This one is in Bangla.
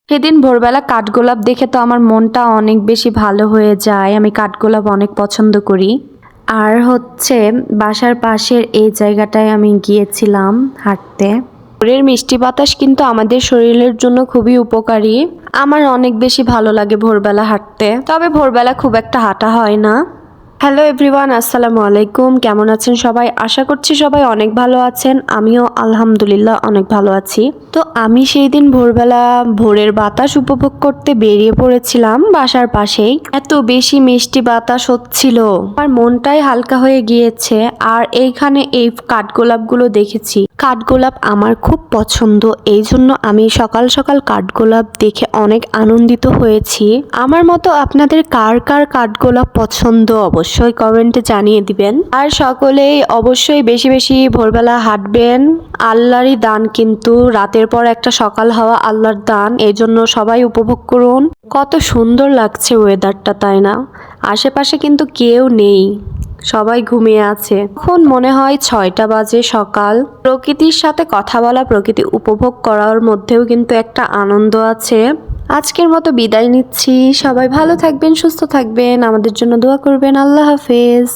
সেদিন ভোরবেলা কাঠগোলাপ দেখে তো আমার মনটা অনেক বেশি ভালো হয়ে যায়। আমি কাঠগোলাপ অনেক পছন্দ করি। আর হচ্ছে বাসার পাশের এই জায়গাটায় আমি গিয়েছিলাম হাঁটতে। ভোরের মিষ্টি বাতাস কিন্তু আমাদের শরীরের জন্য খুবই উপকারী। আমার অনেক বেশি ভালো লাগে ভোরবেলা হাঁটতে, তবে ভোরবেলা খুব একটা হাঁটা হয় না। হ্যালো এভরিওয়ান, আসসালামু আলাইকুম। কেমন আছেন সবাই? আশা করছি সবাই অনেক ভালো আছেন। আমিও আলহামদুলিল্লাহ অনেক ভালো আছি। তো আমি সেই দিন ভোরবেলা ভোরের বাতাস উপভোগ করতে বেরিয়ে পড়েছিলাম বাসার পাশেই। এত বেশি মিষ্টি বাতাস হচ্ছিল, আমার মনটাই হালকা হয়ে গিয়েছে। আর এইখানে এই কাঠগোলাপগুলো দেখেছি। কাঠগোলাপ আমার খুব পছন্দ, এই জন্য আমি সকাল সকাল কাঠগোলাপ দেখে অনেক আনন্দিত হয়েছি। আমার মতো আপনাদের কার কার কাঠগোলাপ পছন্দ অবশ্যই কমেন্টে জানিয়ে দিবেন। আর সকলেই অবশ্যই বেশি বেশি ভোরবেলা হাঁটবেন। আল্লাহরই দান, কিন্তু রাতের পর একটা সকাল হওয়া আল্লাহর দান, এই জন্য সবাই উপভোগ করুন। কত সুন্দর লাগছে ওয়েদারটা, তাই না? আশেপাশে কিন্তু কেউ নেই, সবাই ঘুমিয়ে আছে। এখন মনে হয় 6টা বাজে সকাল। প্রকৃতির সাথে কথা বলা, প্রকৃতি উপভোগ করার মধ্যেও কিন্তু একটা আনন্দ আছে। আজকের মতো বিদায় নিচ্ছি। সবাই ভালো থাকবেন, সুস্থ থাকবেন, আমাদের জন্য দোয়া করবেন। আল্লাহ হাফেজ।